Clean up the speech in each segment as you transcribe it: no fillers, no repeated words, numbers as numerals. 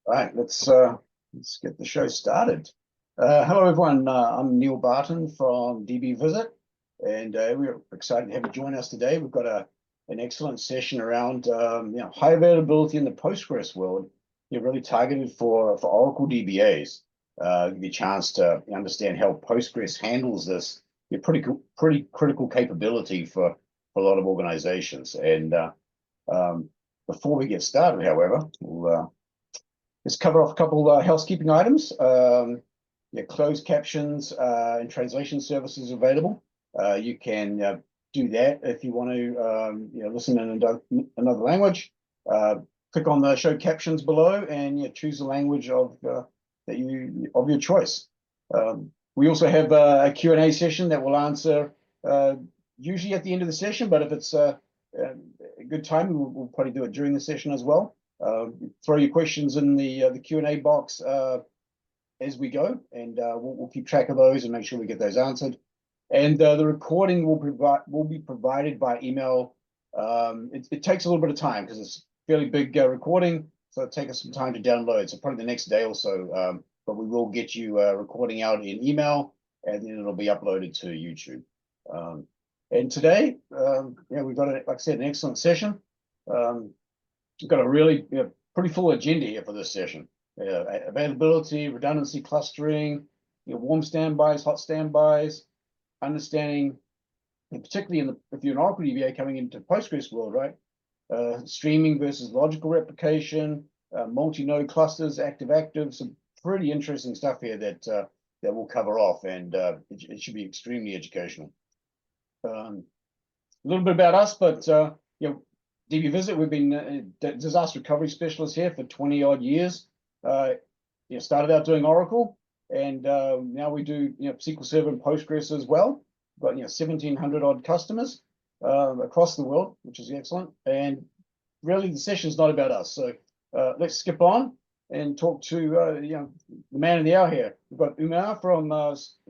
All right, let's get the show started. Hello, everyone. I'm Neil Barton from DB Visit, and we're excited to have you join us today. We've got an excellent session around high availability in the Postgres world. Really targeted for Oracle DBAs. Give you a chance to understand how Postgres handles this. Pretty critical capability for a lot of organizations. And before we get started, however, let's cover off a couple housekeeping items. Closed captions and translation services available. You can do that if you want to listen in another language. Click on the show captions below and choose the language of your choice. We also have a Q&A session that will answer usually at the end of the session, but if it's a good time, we'll probably do it during the session as well. Throw your questions in the Q&A box as we go, and we'll keep track of those and make sure we get those answered. And the recording will be provided by email. It takes a little bit of time because it's a fairly big recording, so it'll take us some time to download. So probably the next day or so, but we will get you a recording out in email, and then it'll be uploaded to YouTube. And today, we've got, like I said, an excellent session. We've got a really pretty full agenda here for this session. Availability, redundancy, clustering, warm standbys, hot standbys, understanding, and particularly if you're an Oracle DBA coming into Postgres world, right? Streaming versus logical replication, multi-node clusters, active-active, some pretty interesting stuff here that we'll cover off, and it should be extremely educational. A little bit about us, but DB Visit, we've been disaster recovery specialists here for 20 odd years. Started out doing Oracle, and now we do SQL Server and Postgres as well. We've got 1,700 odd customers across the world, which is excellent. And really, the session's not about us. So let's skip on and talk to the man of the hour here. We've got Umar from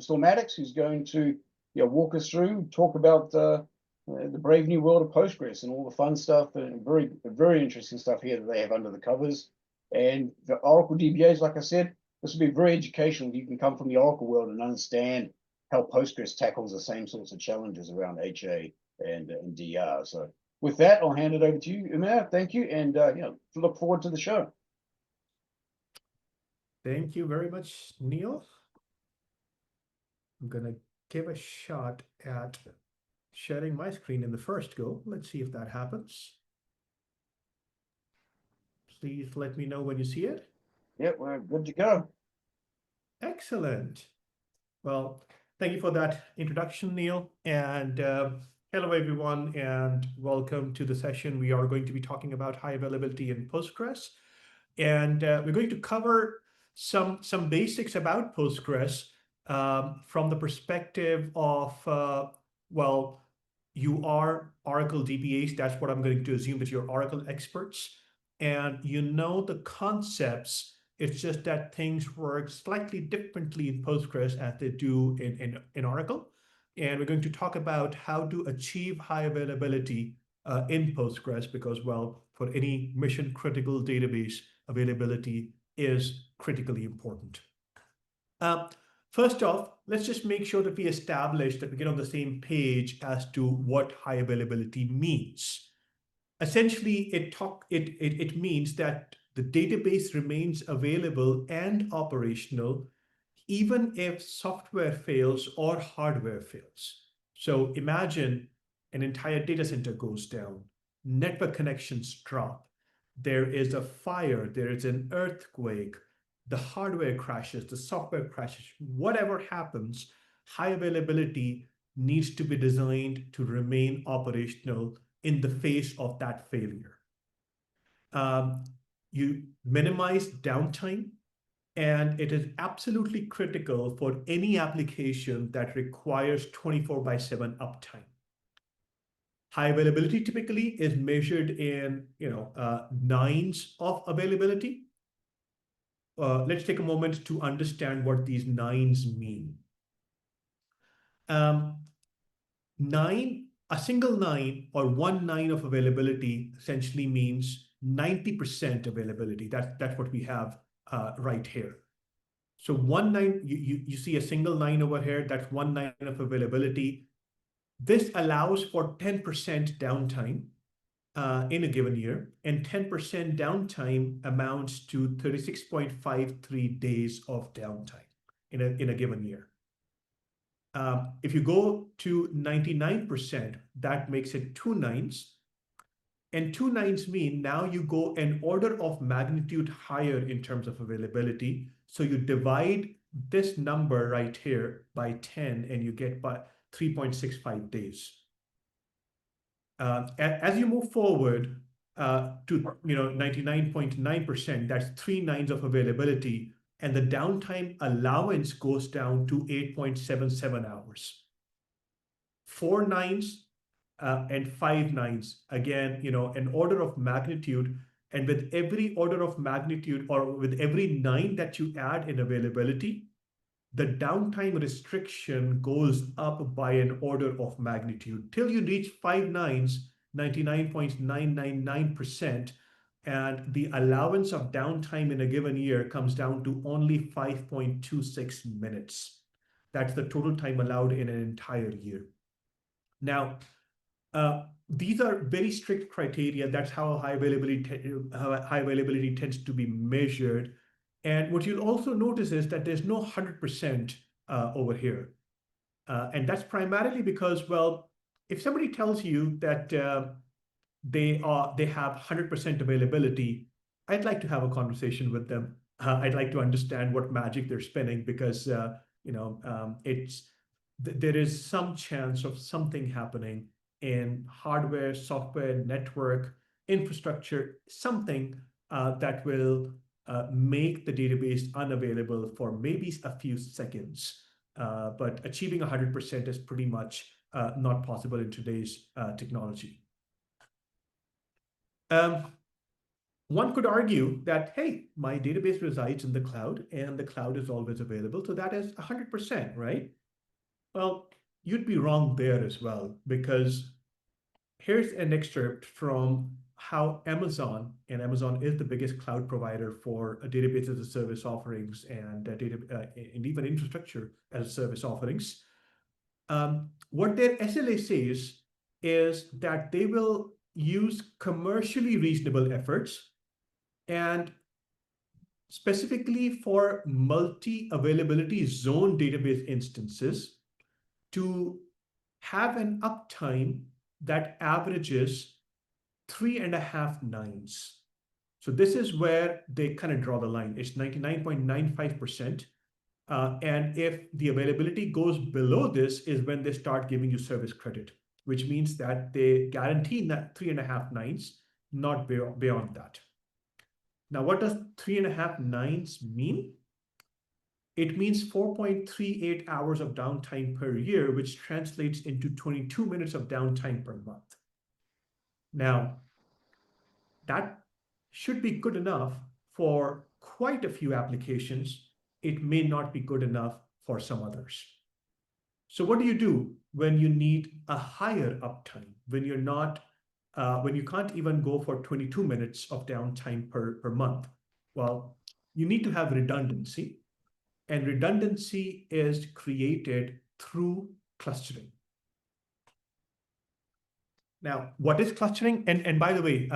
Stormatics, who's going to walk us through, talk about the brave new world of Postgres and all the fun stuff and very interesting stuff here that they have under the covers. And the Oracle DBAs, like I said, this will be very educational. You can come from the Oracle world and understand how Postgres tackles the same sorts of challenges around HA and DR. So with that, I'll hand it over to you, Umar. Thank you, and look forward to the show. Thank you very much, Neil. I'm gonna give a shot at sharing my screen in the first go. Let's see if that happens. Please let me know when you see it. Yep, we're good to go. Excellent. Well, thank you for that introduction, Neil. And hello, everyone, and welcome to the session. We are going to be talking about high availability in Postgres. And we're going to cover some basics about Postgres from the perspective of, well, you are Oracle DBAs. That's what I'm going to assume, that you're Oracle experts. And you know the concepts. It's just that things work slightly differently in Postgres as they do in Oracle. And we're going to talk about how to achieve high availability in Postgres because, well, for any mission critical database, availability is critically important. First off, let's just make sure that we establish that we get on the same page as to what high availability means. Essentially, it means that the database remains available and operational even if software fails or hardware fails. So imagine an entire data center goes down, network connections drop, there is a fire, there is an earthquake, the hardware crashes, the software crashes, whatever happens, high availability needs to be designed to remain operational in the face of that failure. You minimize downtime, and it is absolutely critical for any application that requires 24/7 uptime. High availability typically is measured in nines of availability. Let's take a moment to understand what these nines mean. A single 9 or 1 9 of availability essentially means 90% availability. That's what we have right here. So 1 9, you see a single line over here, that's 1 9 of availability. This allows for 10% downtime in a given year, and 10% downtime amounts to 36.53 days of downtime in a given year. If you go to 99%, that makes it 2 nines. And 2 nines mean now you go an order of magnitude higher in terms of availability. So you divide this number right here by 10 and you get by 3.65 days. As you move forward to 99.9%, that's 3 nines of availability, and the downtime allowance goes down to 8.77 hours. 4 nines and 5 nines, again, an order of magnitude. And with every order of magnitude, or with every 9 that you add in availability, the downtime restriction goes up by an order of magnitude till you reach 5 nines, 99.999%, and the allowance of downtime in a given year comes down to only 5.26 minutes. That's the total time allowed in an entire year. Now, these are very strict criteria. That's how high availability tends to be measured. And what you'll also notice is that there's no 100% over here. And that's primarily because, well, if somebody tells you that they have 100% availability, I'd like to have a conversation with them. I'd like to understand what magic they're spinning, because there is some chance of something happening in hardware, software, network, infrastructure, something that will make the database unavailable for maybe a few seconds. But achieving 100% is pretty much not possible in today's technology. One could argue that, hey, my database resides in the cloud and the cloud is always available, so that is 100%, right? Well, you'd be wrong there as well, because here's an excerpt from how Amazon, and Amazon is the biggest cloud provider for database as a service offerings and and even infrastructure as a service offerings. What their SLA says is that they will use commercially reasonable efforts, and specifically for multi-availability zone database instances, to have an uptime that averages 3.5 nines. So this is where they kind of draw the line. It's 99.95%. And if the availability goes below this is when they start giving you service credit, which means that they guarantee that 3.5 nines, not beyond that. Now, what does 3.5 nines mean? It means 4.38 hours of downtime per year, which translates into 22 minutes of downtime per month. Now, that should be good enough for quite a few applications. It may not be good enough for some others. So what do you do when you need a higher uptime, when you're not, when you can't even go for 22 minutes of downtime per month? Well, you need to have redundancy, and redundancy is created through clustering. Now, what is clustering? And by the way,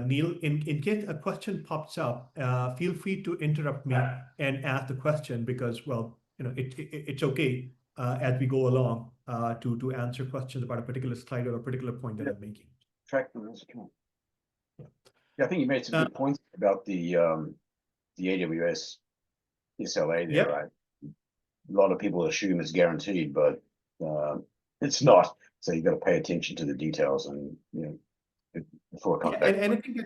Neil, in case a question pops up, feel free to interrupt me and ask the question, because, well, it's okay as we go along to answer questions about a particular slide or a particular point that I'm making. Track the rules. Come on. Yeah, I think you made some good points about the AWS SLA there, Yep. right? A lot of people assume it's guaranteed, but it's not. So you've got to pay attention to the details, and before it comes back. And I think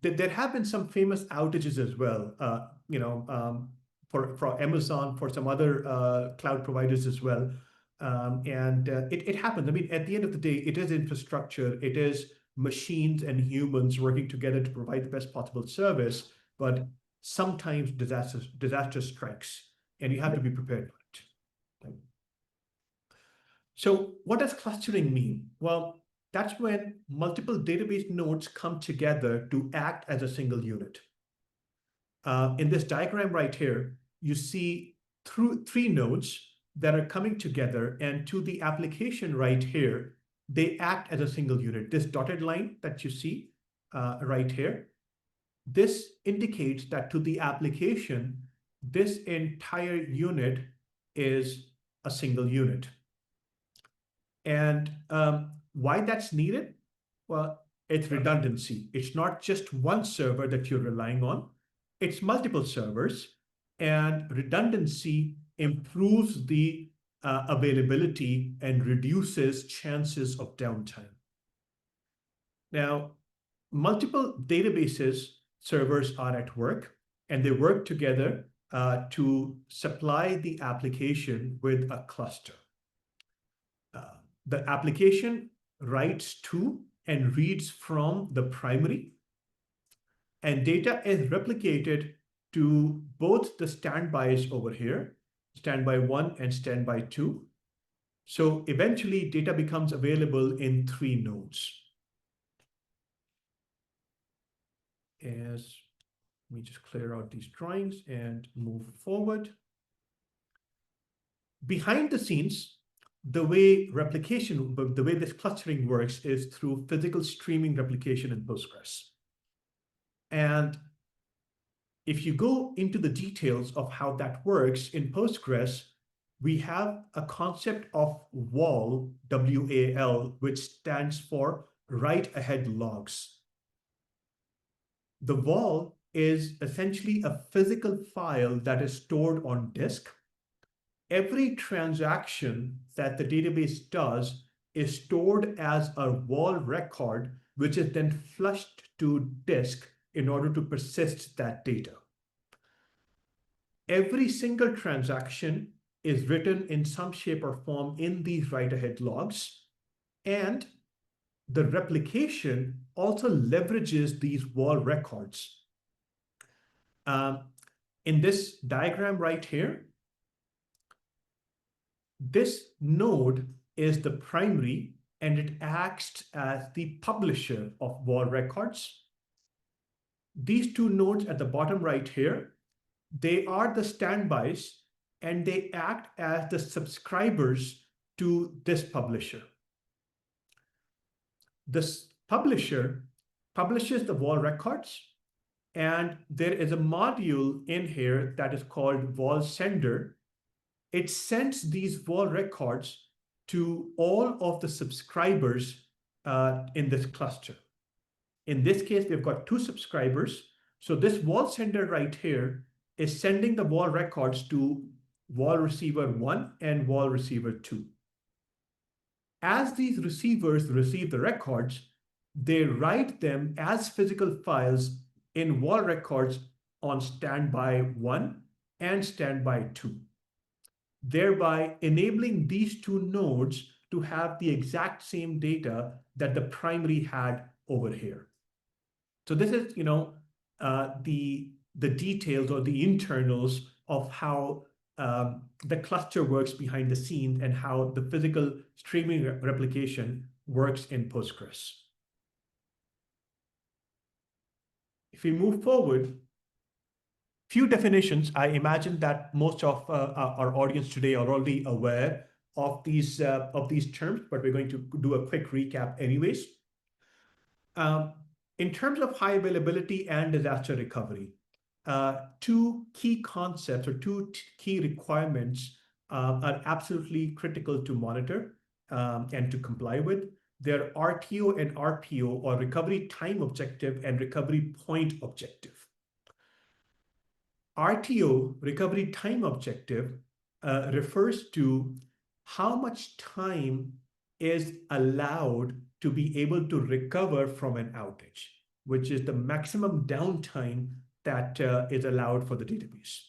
that there have been some famous outages as well. For Amazon, for some other cloud providers as well. And it happens. I mean, at the end of the day, it is infrastructure. It is machines and humans working together to provide the best possible service. But sometimes disaster strikes, and you have to be prepared for it. Right? So what does clustering mean? Well, that's when multiple database nodes come together to act as a single unit. in this diagram right here, you see through 3 nodes that are coming together, and to the application right here, they act as a single unit. This dotted line that you see right here, this indicates that to the application, this entire unit is a single unit. And why that's needed? Well, it's redundancy. It's not just one server that you're relying on, it's multiple servers, and redundancy improves the availability and reduces chances of downtime. Now, multiple databases servers are at work, and they work together to supply the application with a cluster. The application writes to and reads from the primary, and data is replicated to both the standbys over here, standby 1 and standby 2. So eventually data becomes available in 3 nodes. Let me just clear out these drawings and move forward. Behind the scenes, the way this clustering works is through physical streaming replication in Postgres. And if you go into the details of how that works in Postgres, we have a concept of WAL, W-A-L, which stands for write ahead logs. The WAL is essentially a physical file that is stored on disk. Every transaction that the database does is stored as a WAL record, which is then flushed to disk in order to persist that data. Every single transaction is written in some shape or form in these write-ahead logs, and the replication also leverages these WAL records. In this diagram right here, this node is the primary, and it acts as the publisher of WAL records. These 2 nodes at the bottom right here, they are the standbys, and they act as the subscribers to this publisher. This publisher publishes the WAL records, and there is a module in here that is called WAL sender. It sends these WAL records to all of the subscribers in this cluster. In this case, we've got 2 subscribers. So this WAL sender right here is sending the WAL records to WAL receiver 1 and WAL receiver 2. As these receivers receive the records, they write them as physical files in WAL records on standby 1 and standby 2, thereby enabling these 2 nodes to have the exact same data that the primary had over here. So this is, the details or the internals of how the cluster works behind the scenes and how the physical streaming replication works in Postgres. If we move forward, few definitions. I imagine that most of our audience today are already aware of these terms, but we're going to do a quick recap anyways. In terms of high availability and disaster recovery, 2 key concepts or 2 key requirements are absolutely critical to monitor and to comply with. They're RTO and RPO, or recovery time objective and recovery point objective. RTO, recovery time objective, refers to how much time is allowed to be able to recover from an outage, which is the maximum downtime that is allowed for the database.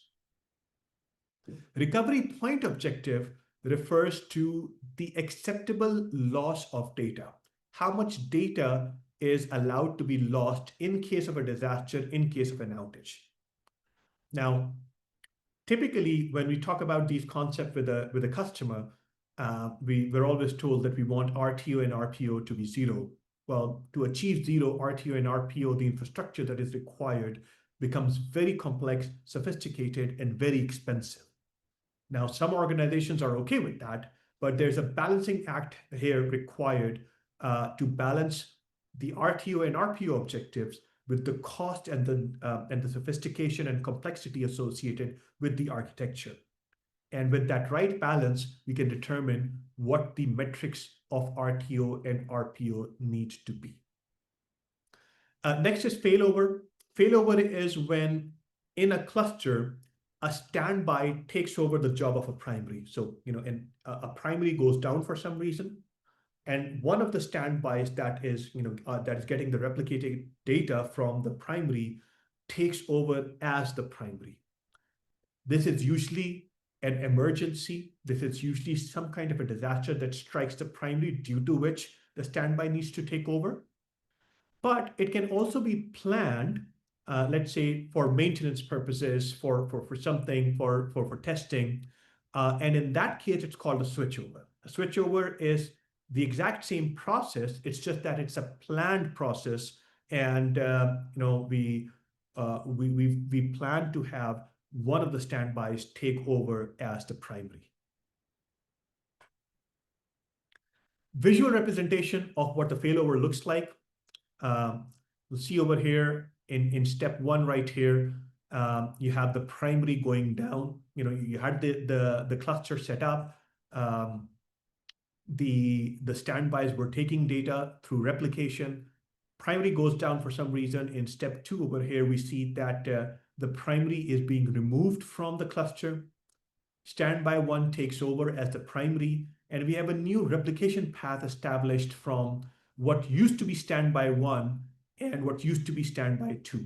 Recovery point objective refers to the acceptable loss of data. How much data is allowed to be lost in case of a disaster, in case of an outage. Now, typically, when we talk about these concepts with a customer, we're always told that we want RTO and RPO to be 0. Well, to achieve 0 RTO and RPO, the infrastructure that is required becomes very complex, sophisticated, and very expensive. Now, some organizations are okay with that, but there's a balancing act here required to balance the RTO and RPO objectives with the cost and the sophistication and complexity associated with the architecture. And with that right balance, we can determine what the metrics of RTO and RPO need to be. Next is failover. Failover is when in a cluster, a standby takes over the job of a primary. So, a primary goes down for some reason, and one of the standbys that is getting the replicated data from the primary takes over as the primary. This is usually an emergency. This is usually some kind of a disaster that strikes the primary, due to which the standby needs to take over. But it can also be planned, let's say for maintenance purposes, for something, for testing. And in that case, it's called a switchover. A switchover is the exact same process. It's just that it's a planned process. And we plan to have one of the standbys take over as the primary. Visual representation of what the failover looks like. You'll see over here in step 1 right here, you have the primary going down. You had the cluster set up. The standbys were taking data through replication. Primary goes down for some reason. In step 2 over here, we see that the primary is being removed from the cluster. Standby 1 takes over as the primary, and we have a new replication path established from what used to be standby 1 and what used to be standby 2.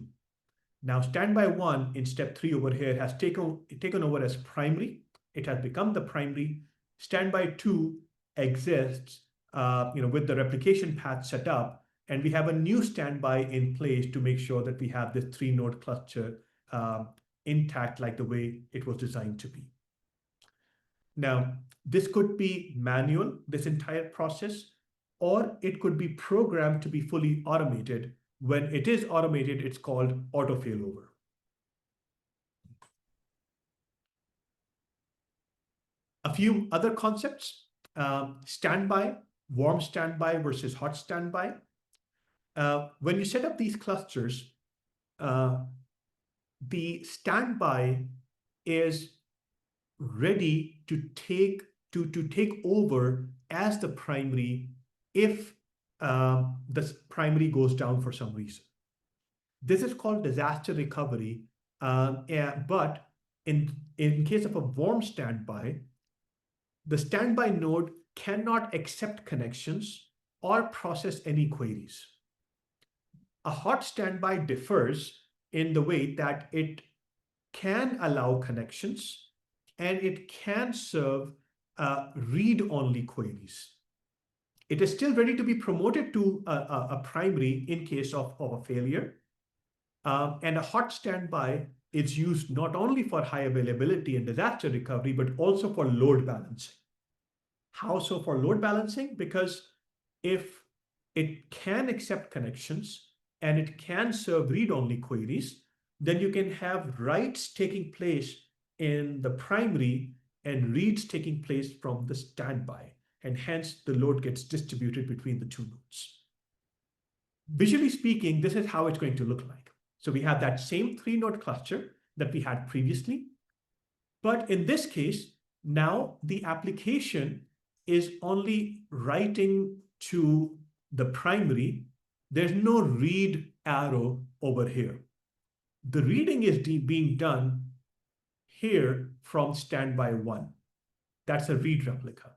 Now, standby 1 in step 3 over here has taken over as primary. It has become the primary. Standby 2 exists with the replication path set up, and we have a new standby in place to make sure that we have this 3-node cluster intact like the way it was designed to be. Now, this could be manual, this entire process, or it could be programmed to be fully automated. When it is automated, it's called auto-failover. A few other concepts: standby, warm standby versus hot standby. When you set up these clusters, the standby is ready to take over as the primary if the primary goes down for some reason. This is called disaster recovery. But in case of a warm standby, the standby node cannot accept connections or process any queries. A hot standby differs in the way that it can allow connections and it can serve read-only queries. It is still ready to be promoted to a primary in case of a failure. And a hot standby is used not only for high availability and disaster recovery, but also for load balancing. How so for load balancing? Because if it can accept connections and it can serve read-only queries, then you can have writes taking place in the primary and reads taking place from the standby. And hence the load gets distributed between the 2 nodes. Visually speaking, this is how it's going to look like. So we have that same 3-node cluster that we had previously. But in this case, now the application is only writing to the primary. There's no read arrow over here. The reading is being done here from standby 1. That's a read replica.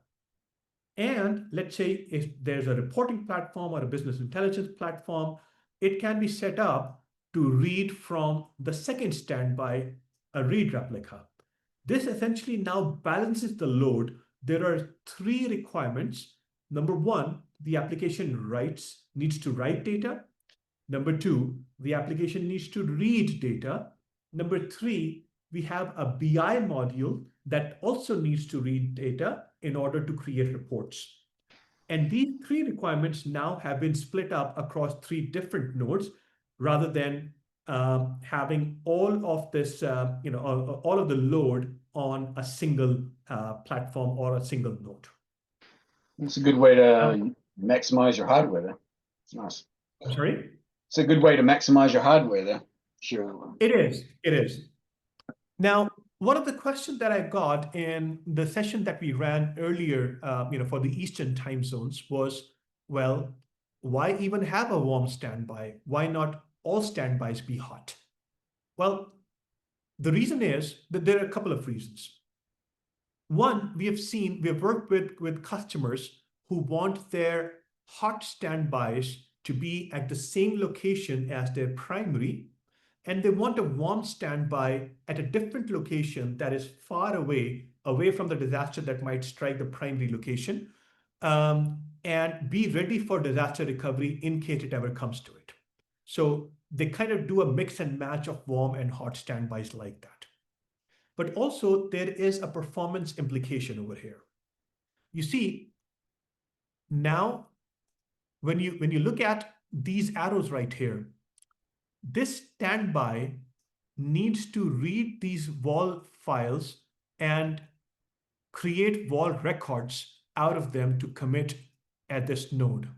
And let's say if there's a reporting platform or a business intelligence platform, it can be set up to read from the second standby, a read replica. This essentially now balances the load. There are 3 requirements. Number 1, the application needs to write data. Number 2, the application needs to read data. Number 3, we have a BI module that also needs to read data in order to create reports. And these 3 requirements now have been split up across 3 different nodes rather than having all of this, all of the load on a single platform or a single node. It's a good way to maximize your hardware there. It's nice. I'm sorry? It's a good way to maximize your hardware there. Sure. It is. It is. Now, one of the questions that I got in the session that we ran earlier, for the Eastern time zones was, well, why even have a warm standby? Why not all standbys be hot? Well, the reason is that there are a couple of reasons. One, we have worked with customers who want their hot standbys to be at the same location as their primary, and they want a warm standby at a different location that is far away from the disaster that might strike the primary location, and be ready for disaster recovery in case it ever comes to it. So they kind of do a mix and match of warm and hot standbys like that. But also there is a performance implication over here. You see, now when you look at these arrows right here, this standby needs to read these wall files and create wall records out of them to commit at this node.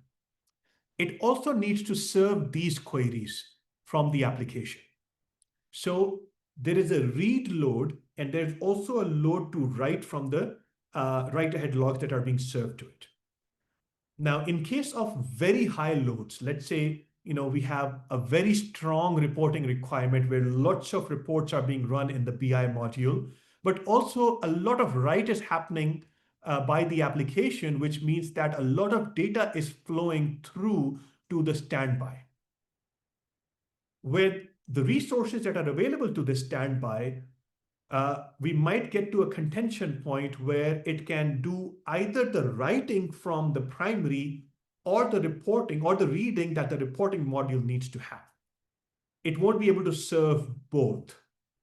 It also needs to serve these queries from the application. So there is a read load, and there's also a load to write from the write-ahead logs that are being served to it. Now, in case of very high loads, let's say we have a very strong reporting requirement where lots of reports are being run in the BI module, but also a lot of write is happening by the application, which means that a lot of data is flowing through to the standby. With the resources that are available to this standby, we might get to a contention point where it can do either the writing from the primary or the reporting or the reading that the reporting module needs to have. It won't be able to serve both.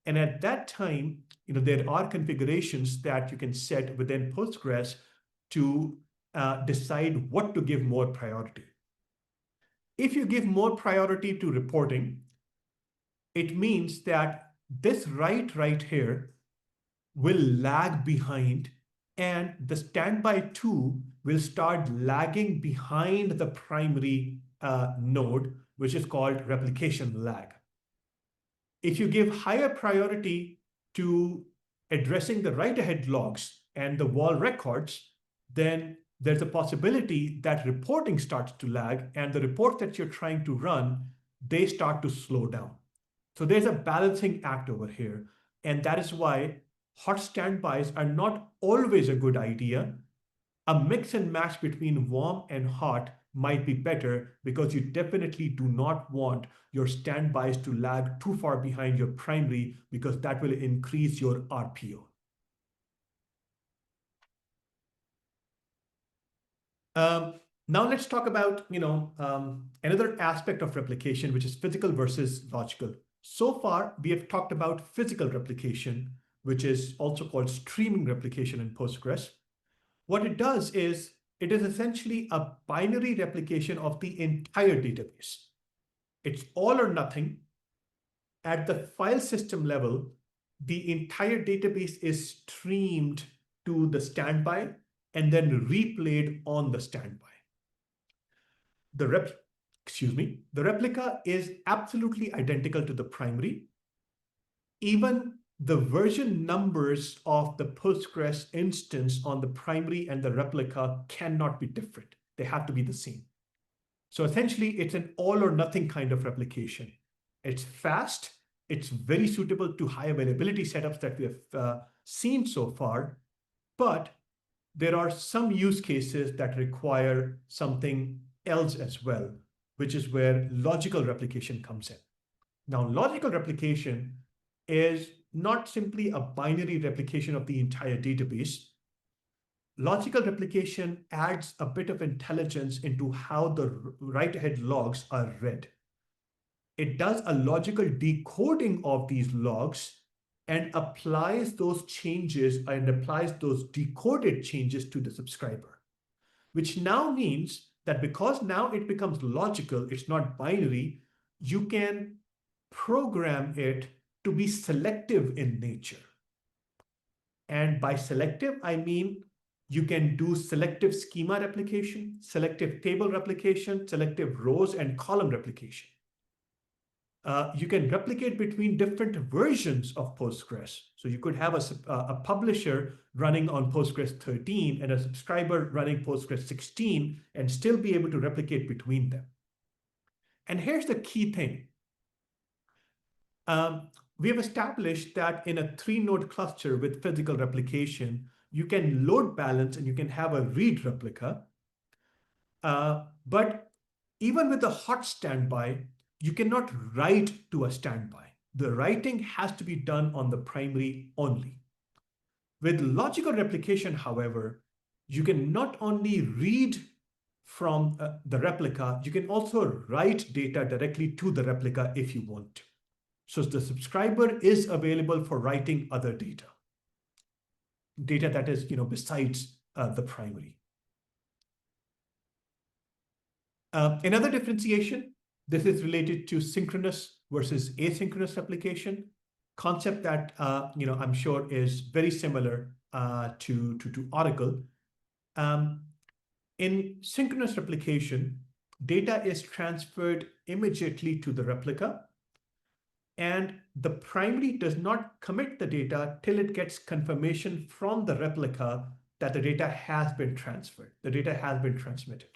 And at that time, there are configurations that you can set within Postgres to decide what to give more priority. If you give more priority to reporting, it means that this write right here will lag behind, and the standby 2 will start lagging behind the primary node, which is called replication lag. If you give higher priority to addressing the write-ahead logs and the wall records, then there's a possibility that reporting starts to lag, and the reports that you're trying to run, they start to slow down. So there's a balancing act over here, and that is why hot standbys are not always a good idea. A mix and match between warm and hot might be better, because you definitely do not want your standbys to lag too far behind your primary, because that will increase your RPO. Now let's talk about another aspect of replication, which is physical versus logical. So far, we have talked about physical replication, which is also called streaming replication in Postgres. What it does is it is essentially a binary replication of the entire database. It's all or nothing. At the file system level, the entire database is streamed to the standby and then replayed on the standby. The replica is absolutely identical to the primary. Even the version numbers of the Postgres instance on the primary and the replica cannot be different. They have to be the same. So essentially, it's an all or nothing kind of replication. It's fast. It's very suitable to high availability setups that we have seen so far. But there are some use cases that require something else as well, which is where logical replication comes in. Now, logical replication is not simply a binary replication of the entire database. Logical replication adds a bit of intelligence into how the write-ahead logs are read. It does a logical decoding of these logs and applies those changes and applies those decoded changes to the subscriber, which now means that because now it becomes logical, it's not binary, you can program it to be selective in nature. And by selective, I mean you can do selective schema replication, selective table replication, selective rows and column replication. You can replicate between different versions of Postgres. So you could have a publisher running on Postgres 13 and a subscriber running Postgres 16 and still be able to replicate between them. And here's the key thing. We have established that in a 3-node cluster with physical replication, you can load balance and you can have a read replica. But even with a hot standby, you cannot write to a standby. The writing has to be done on the primary only. With logical replication, however, you can not only read from the replica, you can also write data directly to the replica if you want to. So the subscriber is available for writing other data that is, besides the primary. Another differentiation, this is related to synchronous versus asynchronous replication, concept that I'm sure is very similar to Oracle. In synchronous replication, data is transferred immediately to the replica, and the primary does not commit the data till it gets confirmation from the replica that the data has been transferred, the data has been transmitted.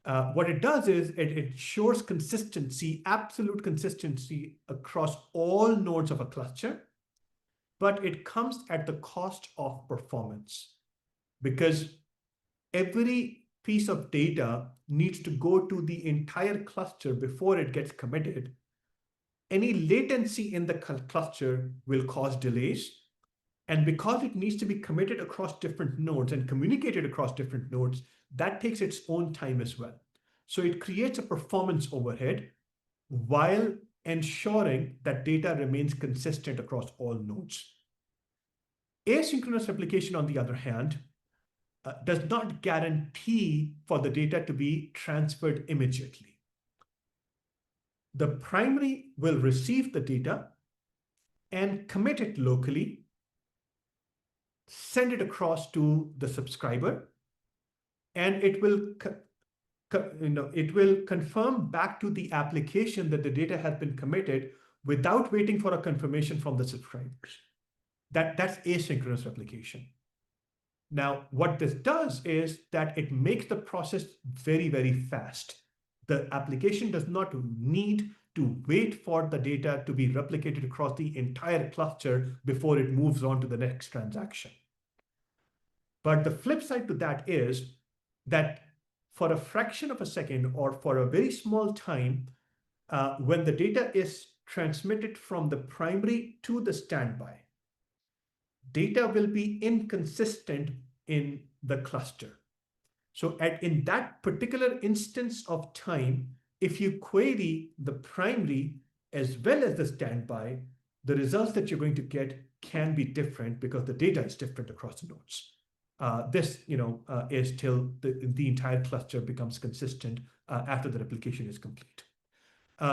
What it does is it ensures consistency, absolute consistency across all nodes of a cluster, but it comes at the cost of performance because every piece of data needs to go to the entire cluster before it gets committed. Any latency in the cluster will cause delays. And because it needs to be committed across different nodes and communicated across different nodes, that takes its own time as well. So it creates a performance overhead while ensuring that data remains consistent across all nodes. Asynchronous replication, on the other hand, does not guarantee for the data to be transferred immediately. The primary will receive the data and commit it locally, send it across to the subscriber, and it will confirm back to the application that the data has been committed without waiting for a confirmation from the subscribers. That's asynchronous replication. Now, what this does is that it makes the process very, very fast. The application does not need to wait for the data to be replicated across the entire cluster before it moves on to the next transaction. But the flip side to that is that for a fraction of a second or for a very small time, when the data is transmitted from the primary to the standby, data will be inconsistent in the cluster. So in that particular instance of time, if you query the primary as well as the standby, the results that you're going to get can be different because the data is different across the nodes. This is till the entire cluster becomes consistent after the replication is complete.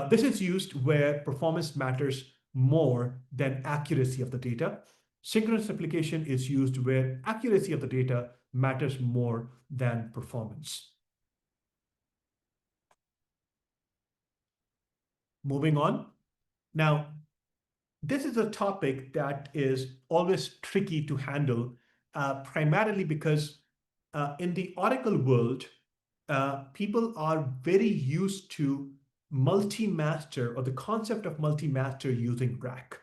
This is used where performance matters more than accuracy of the data. Synchronous replication is used where accuracy of the data matters more than performance. Moving on. Now, this is a topic that is always tricky to handle, primarily because in the Oracle world, people are very used to multi-master or the concept of multi-master using rack.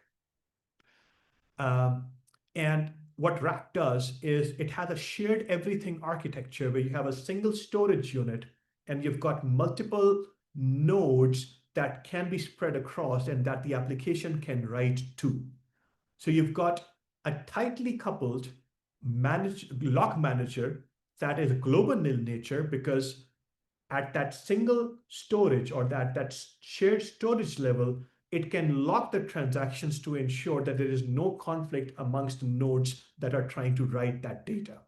And what rack does is it has a shared everything architecture where you have a single storage unit and you've got multiple nodes that can be spread across and that the application can write to. So you've got a tightly coupled lock manager that is global in nature because at that single storage or that shared storage level, it can lock the transactions to ensure that there is no conflict amongst nodes that are trying to write that data.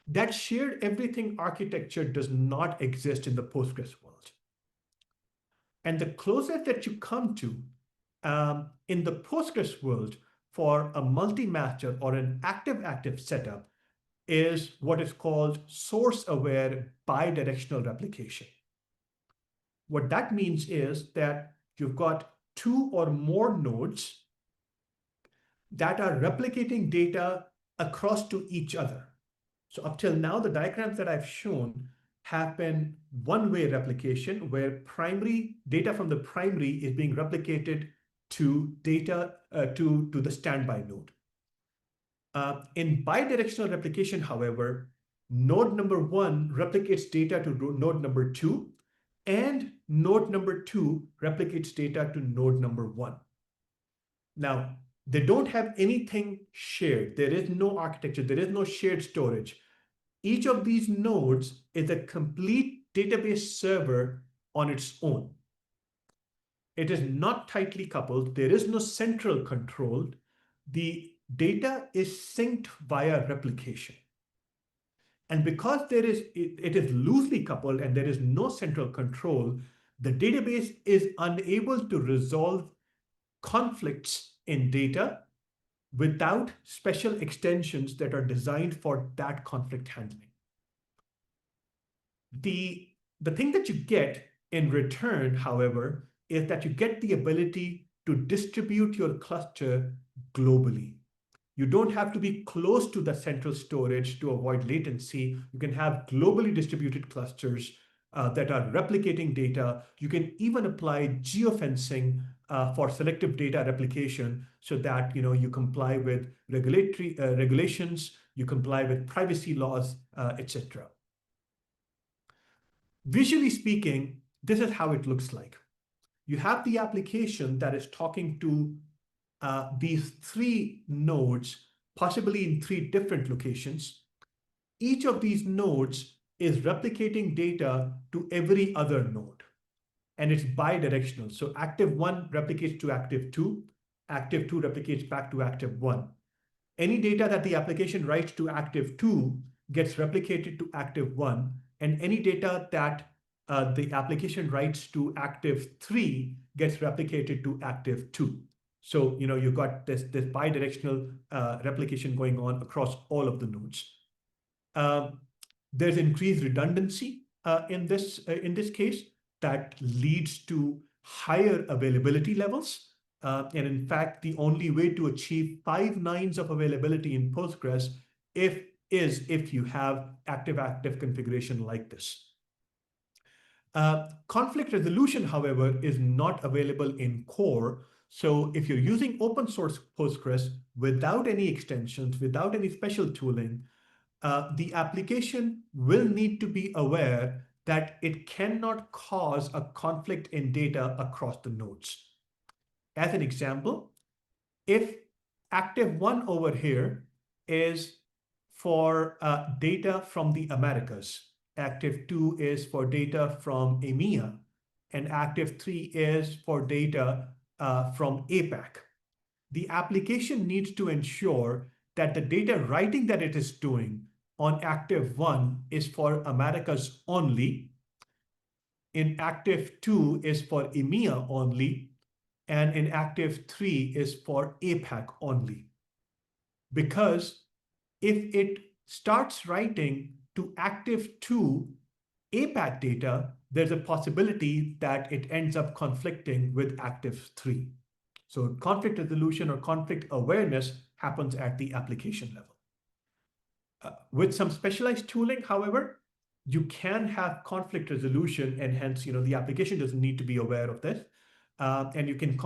That shared everything architecture does not exist in the Postgres world. And the closest that you come to in the Postgres world for a multi-matcher or an active-active setup is what is called source-aware bidirectional replication. What that means is that you've got two or more nodes that are replicating data across to each other. So up till now, the diagrams that I've shown have been one-way replication where primary data from the primary is being replicated to data to the standby node. In bidirectional replication, however, node number one replicates data to node number two, and node number two replicates data to node number one. Now, they don't have anything shared. There is no architecture. There is no shared storage. Each of these nodes is a complete database server on its own. It is not tightly coupled. There is no central control. The data is synced via replication. And because it is loosely coupled and there is no central control, the database is unable to resolve conflicts in data without special extensions that are designed for that conflict handling. The thing that you get in return, however, is that you get the ability to distribute your cluster globally. You don't have to be close to the central storage to avoid latency. You can have globally distributed clusters that are replicating data. You can even apply geofencing for selective data replication so that you comply with regulatory regulations, you comply with privacy laws, etc. Visually speaking, this is how it looks like. You have the application that is talking to these three nodes, possibly in three different locations. Each of these nodes is replicating data to every other node, and it's bidirectional. So active one replicates to active two replicates back to active one. Any data that the application writes to active two gets replicated to active one, and any data that the application writes to active three gets replicated to active two. So you've got this bidirectional replication going on across all of the nodes. There's increased redundancy in this case that leads to higher availability levels. And in fact, the only way to achieve 5 nines of availability in Postgres is if you have active-active configuration like this. Conflict resolution, however, is not available in core. So if you're using open source Postgres without any extensions, without any special tooling, the application will need to be aware that it cannot cause a conflict in data across the nodes. As an example, if active one over here is for data from the Americas, active two is for data from EMEA, and active three is for data from APAC. The application needs to ensure that the data writing that it is doing on active one is for Americas only, in active two is for EMEA only, and in active three is for APAC only. Because if it starts writing to active two APAC data, there's a possibility that it ends up conflicting with active three. So conflict resolution or conflict awareness happens at the application level. With some specialized tooling, however, you can have conflict resolution, and hence, the application doesn't need to be aware of this. And you can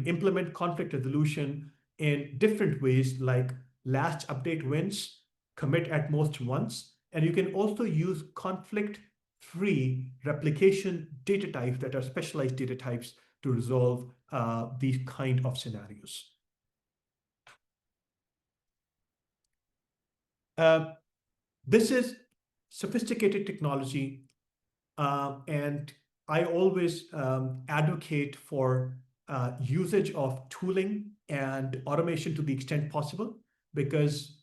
implement conflict resolution in different ways, like last update wins, commit at most once, and you can also use conflict-free replication data types that are specialized data types to resolve these kind of scenarios. This is sophisticated technology, and I always advocate for usage of tooling and automation to the extent possible, because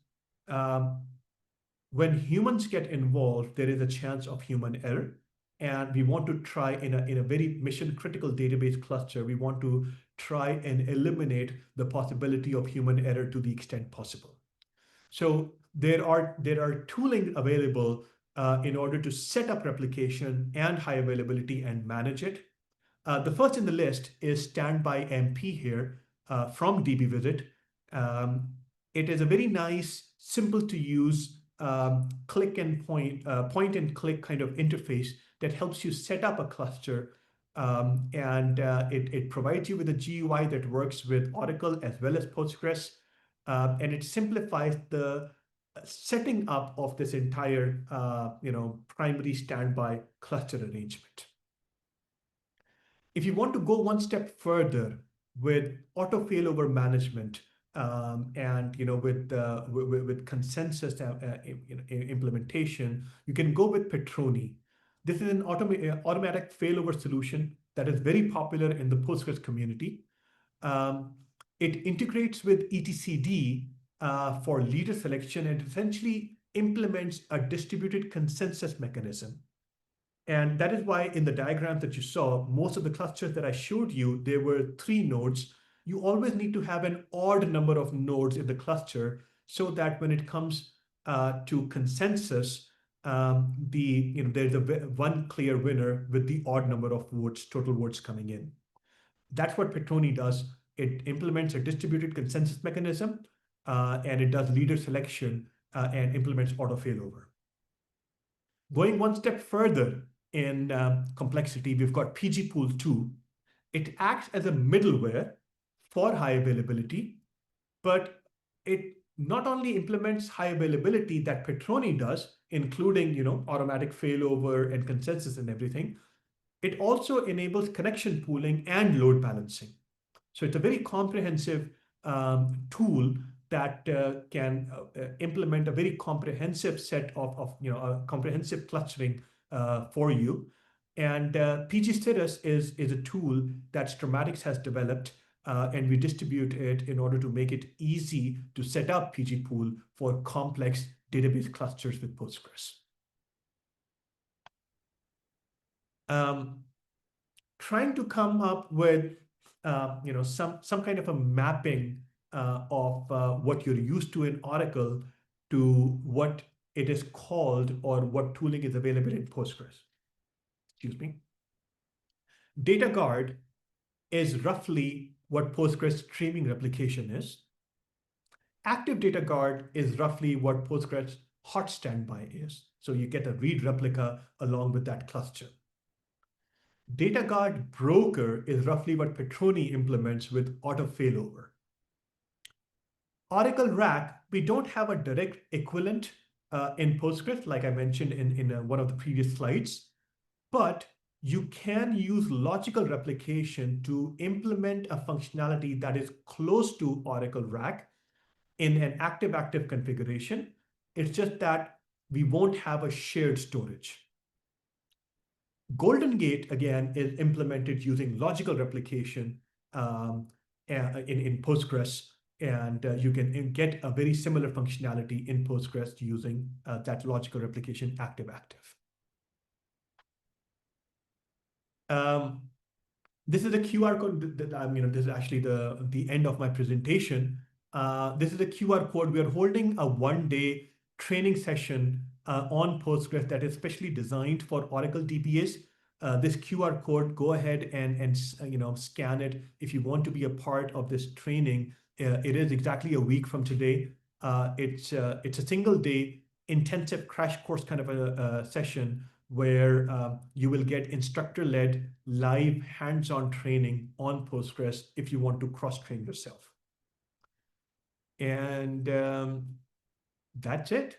when humans get involved, there is a chance of human error. and we want to try in a very mission critical database cluster, we want to try and eliminate the possibility of human error to the extent possible. So there are tooling available in order to set up replication and high availability and manage it. The first in the list is Standby MP here from DBVisit. It is a very nice, simple to use click and point and click kind of interface that helps you set up a cluster. It provides you with a GUI that works with Oracle as well as Postgres. And it simplifies the setting up of this entire primary standby cluster arrangement. If you want to go one step further with auto-failover management with consensus implementation, you can go with Petroni. This is an automatic failover solution that is very popular in the Postgres community. It integrates with etcd for leader selection and essentially implements a distributed consensus mechanism. And that is why in the diagram that you saw, most of the clusters that I showed you, there were 3 nodes. You always need to have an odd number of nodes in the cluster so that when it comes to consensus, there's one clear winner with the odd number of votes, total votes coming in. That's what Petroni does. It implements a distributed consensus mechanism, and it does leader selection and implements auto-failover. Going one step further in complexity, we've got pgpool 2. It acts as a middleware for high availability, but it not only implements high availability that Petroni does, including automatic failover and consensus and everything, it also enables connection pooling and load balancing. So it's a very comprehensive tool that can implement a very comprehensive set of comprehensive clustering for you. And pgCirrus is a tool that Stormatics has developed, and we distribute it in order to make it easy to set up pgpool for complex database clusters with Postgres. Trying to come up with some kind of a mapping of what you're used to in Oracle to what it is called or what tooling is available in Postgres. Excuse me. Data Guard is roughly what Postgres streaming replication is. Active Data Guard is roughly what Postgres hot standby is. So you get a read replica along with that cluster. Data Guard Broker is roughly what Petroni implements with auto-failover. Oracle RAC, we don't have a direct equivalent in Postgres, like I mentioned in one of the previous slides, but you can use logical replication to implement a functionality that is close to Oracle RAC in an active-active configuration. It's just that we won't have a shared storage. Golden Gate, again, is implemented using logical replication in Postgres, and you can get a very similar functionality in Postgres using that logical replication active-active. This is a QR code that this is actually the end of my presentation. This is a QR code. We are holding a one-day training session on Postgres that is specially designed for Oracle DBAs. This QR code, go ahead and scan it if you want to be a part of this training. It is exactly a week from today. It's a single day intensive crash course kind of a session where you will get instructor-led live hands-on training on Postgres if you want to cross-train yourself. And that's it.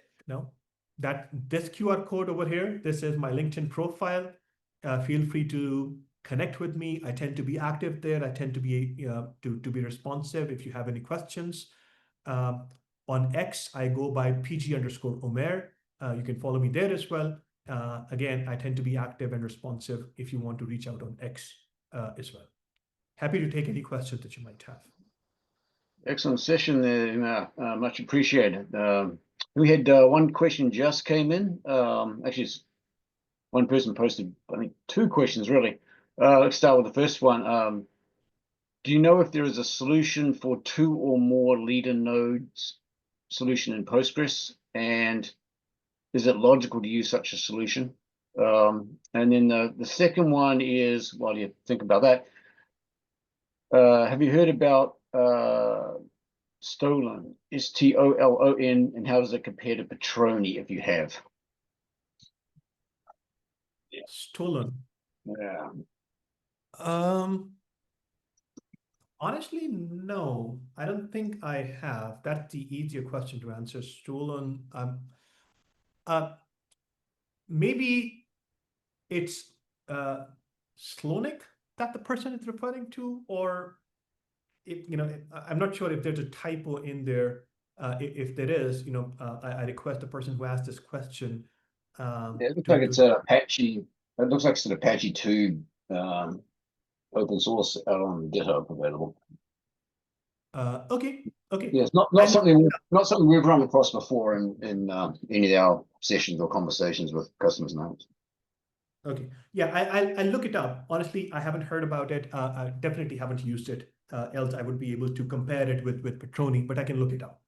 This QR code over here, this is my LinkedIn profile. Feel free to connect with me. I tend to be active there. I tend to be to be responsive if you have any questions. On X, I go by PG_Omer. You can follow me there as well. Again, I tend to be active and responsive if you want to reach out on X as well. Happy to take any questions that you might have. Excellent session there, much appreciated. We had one question just came in. Actually, one person posted, I think, 2 questions really. Let's start with the first one. Do you know if there is a solution for 2 or more leader nodes solution in Postgres? And is it logical to use such a solution? And then the second one is, while you think about that, have you heard about Stolon, Stolon, and how does it compare to Petroni if you have? Stolen. Yeah. Honestly, no, I don't think I have. That's the easier question to answer. Stolen. Maybe it's Slonic that the person is referring to, or I'm not sure if there's a typo in there. If there is, I request the person who asked this question. Yeah, it looks like it's Apache. It looks like it's an Apache 2 open source out on GitHub available. Okay. Yeah, it's not something we've run across before in any of our sessions or conversations with customers now. Okay. Yeah, I'll look it up. Honestly, I haven't heard about it. I definitely haven't used it. Else I would be able to compare it with Petroni, but I can look it up.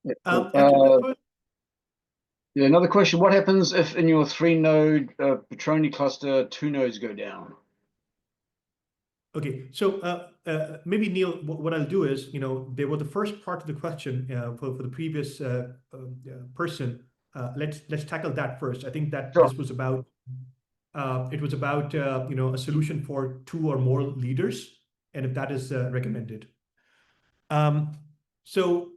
Yeah, cool. Yeah, another question. What happens if in your 3-node Petroni cluster, 2 nodes go down? Okay, so maybe Neil, what I'll do is, there was the first part of the question for the previous person. Let's tackle that first. I think that Sure. this was about a solution for 2 or more leaders, and if that is recommended. So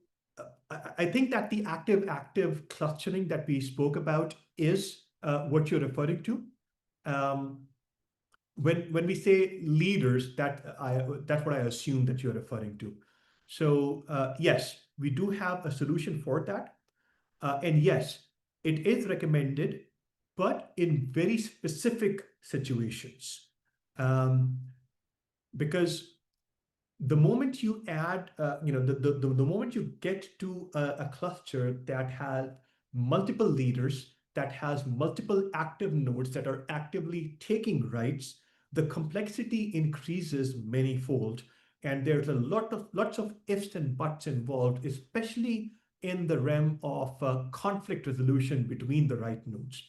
I think that the active clustering that we spoke about is what you're referring to. When we say leaders, that's what I assume that you're referring to. So yes, we do have a solution for that. And yes, it is recommended, but in very specific situations. Because the moment you add, the moment you get to a cluster that has multiple leaders, that has multiple active nodes that are actively taking writes, the complexity increases manyfold, and there's lots of ifs and buts involved, especially in the realm of conflict resolution between the write nodes.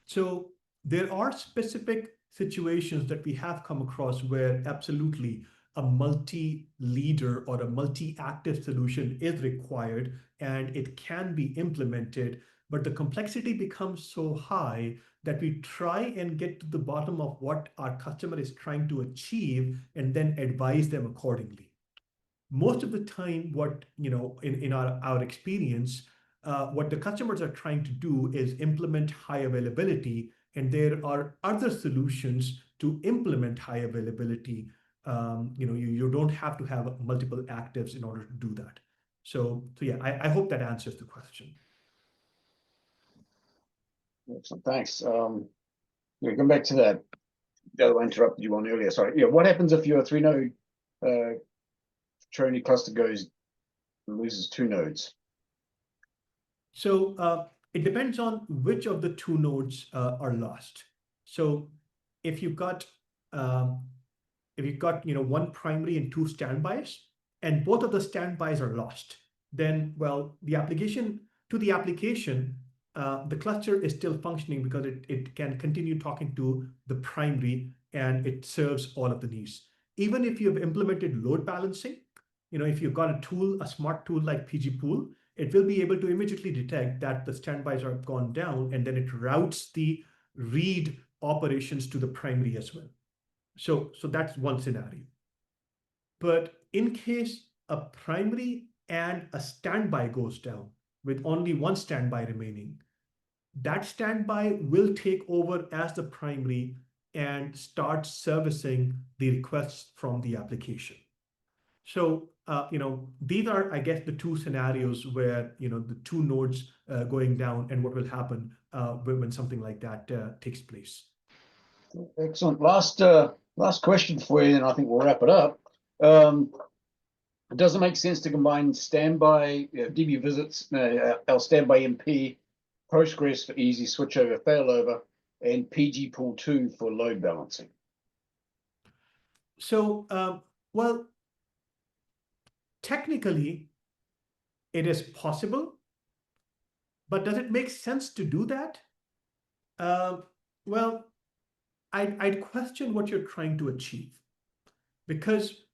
So there are specific situations that we have come across where absolutely a multi-leader or a multi-active solution is required and it can be implemented, but the complexity becomes so high that we try and get to the bottom of what our customer is trying to achieve and then advise them accordingly. Most of the time, what, in our experience, what the customers are trying to do is implement high availability, and there are other solutions to implement high availability. You don't have to have multiple actives in order to do that. So yeah, I hope that answers the question. Excellent, thanks. Yeah, going back to that, the other one I interrupted you on earlier. Sorry. Yeah, what happens if your 3-node Petroni cluster loses 2 nodes? So it depends on which of the 2 nodes are lost. So if you've got one primary and 2 standbys, and both of the standbys are lost, then the application, the cluster is still functioning because it can continue talking to the primary and it serves all of the needs. Even if you've implemented load balancing, if you've got a smart tool like pgpool, it will be able to immediately detect that the standbys are gone down, and then it routes the read operations to the primary as well. So that's one scenario. But in case a primary and a standby goes down with only one standby remaining, that standby will take over as the primary and start servicing the requests from the application. So, these are, I guess, the 2 scenarios where, the 2 nodes going down and what will happen when something like that takes place. Excellent. Last question for you, and I think we'll wrap it up. Does it make sense to combine standby DB visits, our standby MP, Postgres for easy switchover failover, and pgpool2 for load balancing? So, well, technically, it is possible, but does it make sense to do that? Well, I'd question what you're trying to achieve, because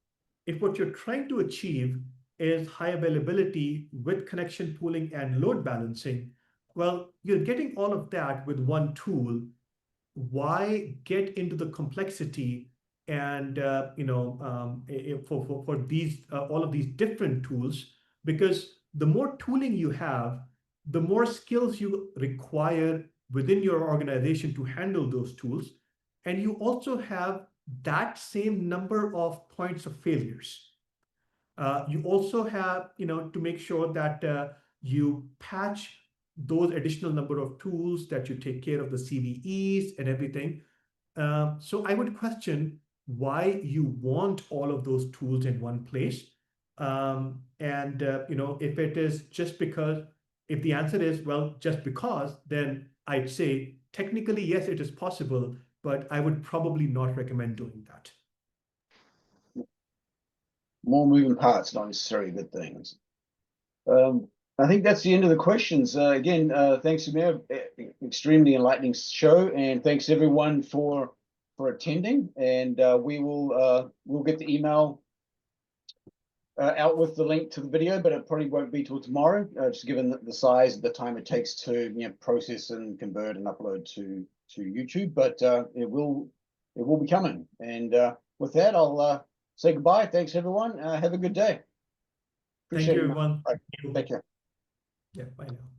if what you're trying to achieve is high availability with connection pooling and load balancing, well, you're getting all of that with one tool. Why get into the complexity and for these all of these different tools? Because the more tooling you have, the more skills you require within your organization to handle those tools, and you also have that same number of points of failures. You also have, to make sure that you patch those additional number of tools, that you take care of the CVEs and everything. So I would question why you want all of those tools in one place. If it is just because, if the answer is, well, just because, then I'd say technically, yes, it is possible, but I would probably not recommend doing that. More moving parts, not necessarily good things. I think that's the end of the questions. Again, thanks, Amir. Extremely enlightening show, and thanks everyone for attending. And we'll get the email out with the link to the video, but it probably won't be till tomorrow, just given the size, the time it takes to process and convert and upload to YouTube. But it will be coming. And with that, I'll say goodbye. Thanks, everyone. Have a good day. Thank you, everyone. Take care. Yeah, bye now.